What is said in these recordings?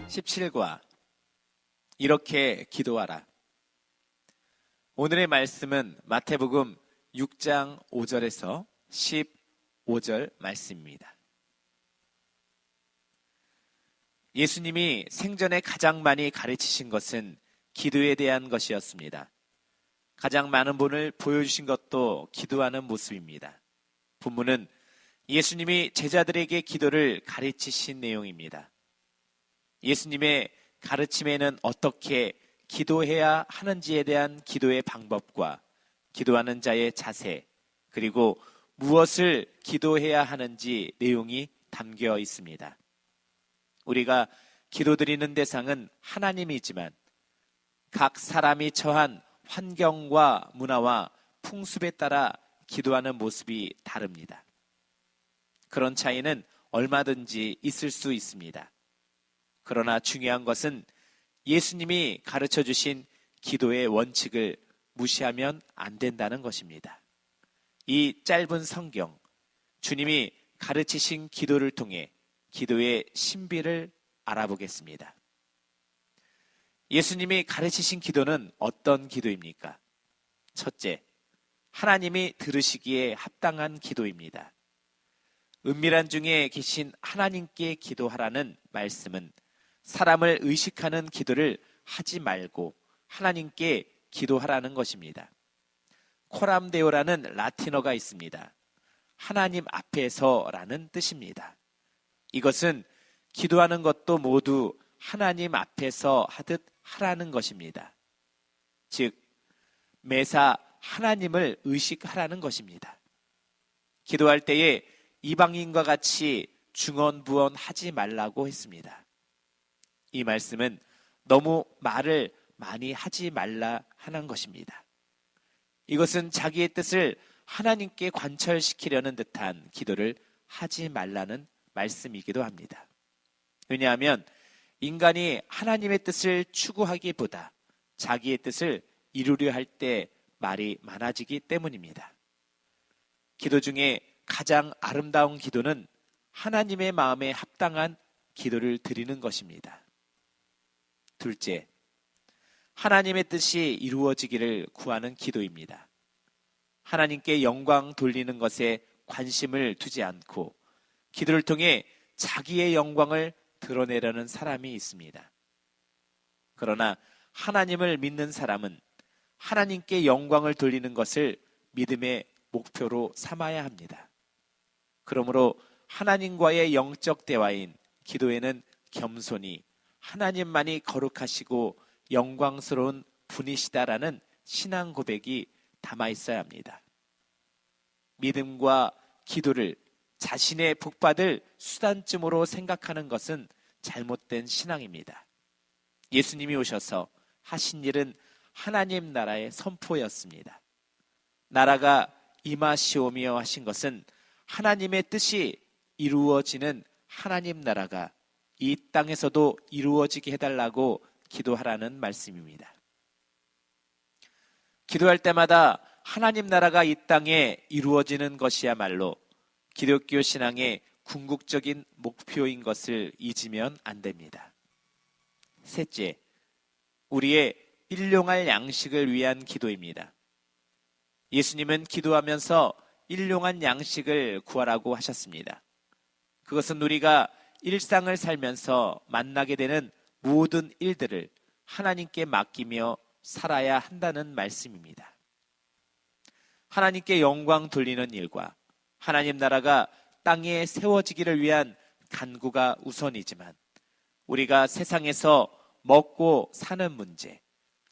(17과) 이렇게 기도하라. 오늘의 말씀은 마태복음 6장 5절에서 15절 말씀입니다. 예수님이 생전에 가장 많이 가르치신 것은 기도에 대한 것이었습니다. 가장 많은 본을 보여주신 것도 기도하는 모습입니다. 본문은 예수님이 제자들에게 기도를 가르치신 내용입니다. 예수님의 가르침에는 어떻게 기도해야 하는지에 대한 기도의 방법과 기도하는 자의 자세, 그리고 무엇을 기도해야 하는지 내용이 담겨 있습니다. 우리가 기도드리는 대상은 하나님이지만 각 사람이 처한 환경과 문화와 풍습에 따라 기도하는 모습이 다릅니다. 그런 차이는 얼마든지 있을 수 있습니다. 그러나 중요한 것은 예수님이 가르쳐 주신 기도의 원칙을 무시하면 안 된다는 것입니다. 이 짧은 성경, 주님이 가르치신 기도를 통해 기도의 신비를 알아보겠습니다. 예수님이 가르치신 기도는 어떤 기도입니까? 첫째, 하나님이 들으시기에 합당한 기도입니다. 은밀한 중에 계신 하나님께 기도하라는 말씀은 사람을 의식하는 기도를 하지 말고 하나님께 기도하라는 것입니다. 코람데오라는 라틴어가 있습니다. 하나님 앞에서라는 뜻입니다. 이것은 기도하는 것도 모두 하나님 앞에서 하듯 하라는 것입니다. 즉, 매사 하나님을 의식하라는 것입니다. 기도할 때에 이방인과 같이 중언부언하지 말라고 했습니다. 이 말씀은 너무 말을 많이 하지 말라 하는 것입니다. 이것은 자기의 뜻을 하나님께 관철시키려는 듯한 기도를 하지 말라는 말씀이기도 합니다. 왜냐하면 인간이 하나님의 뜻을 추구하기보다 자기의 뜻을 이루려 할 때 말이 많아지기 때문입니다. 기도 중에 가장 아름다운 기도는 하나님의 마음에 합당한 기도를 드리는 것입니다. 둘째, 하나님의 뜻이 이루어지기를 구하는 기도입니다. 하나님께 영광 돌리는 것에 관심을 두지 않고 기도를 통해 자기의 영광을 드러내려는 사람이 있습니다. 그러나 하나님을 믿는 사람은 하나님께 영광을 돌리는 것을 믿음의 목표로 삼아야 합니다. 그러므로 하나님과의 영적 대화인 기도에는 겸손히 하나님만이 거룩하시고 영광스러운 분이시다라는 신앙 고백이 담아 있어야 합니다. 믿음과 기도를 자신의 복받을 수단쯤으로 생각하는 것은 잘못된 신앙입니다. 예수님이 오셔서 하신 일은 하나님 나라의 선포였습니다. 나라가 임하시오며 하신 것은 하나님의 뜻이 이루어지는 하나님 나라가 이 땅에서도 이루어지게 해달라고 기도하라는 말씀입니다. 기도할 때마다 하나님 나라가 이 땅에 이루어지는 것이야말로 기독교 신앙의 궁극적인 목표인 것을 잊으면 안 됩니다. 셋째, 우리의 일용할 양식을 위한 기도입니다. 예수님은 기도하면서 일용한 양식을 구하라고 하셨습니다. 그것은 우리가 일상을 살면서 만나게 되는 모든 일들을 하나님께 맡기며 살아야 한다는 말씀입니다. 하나님께 영광 돌리는 일과 하나님 나라가 땅에 세워지기를 위한 간구가 우선이지만 우리가 세상에서 먹고 사는 문제,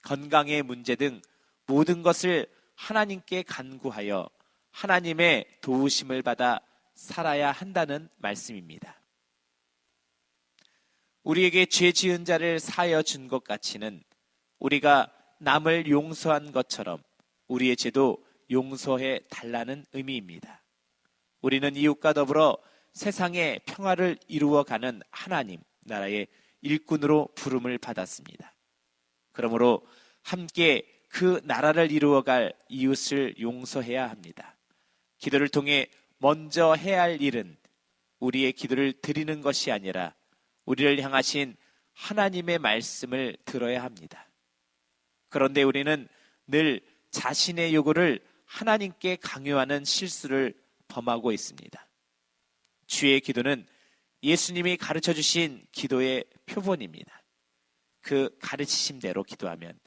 건강의 문제 등 모든 것을 하나님께 간구하여 하나님의 도우심을 받아 살아야 한다는 말씀입니다. 우리에게 죄 지은 자를 사하여 준 것 같이는 우리가 남을 용서한 것처럼 우리의 죄도 용서해 달라는 의미입니다. 우리는 이웃과 더불어 세상의 평화를 이루어가는 하나님 나라의 일꾼으로 부름을 받았습니다. 그러므로 함께 그 나라를 이루어갈 이웃을 용서해야 합니다. 기도를 통해 먼저 해야 할 일은 우리의 기도를 드리는 것이 아니라 우리를 향하신 하나님의 말씀을 들어야 합니다. 그런데 우리는 늘 자신의 요구를 하나님께 강요하는 실수를 범하고 있습니다. 주의 기도는 예수님이 가르쳐 주신 기도의 표본입니다. 그 가르치심대로 기도하면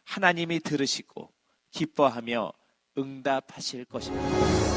하나님이 들으시고 기뻐하며 응답하실 것입니다.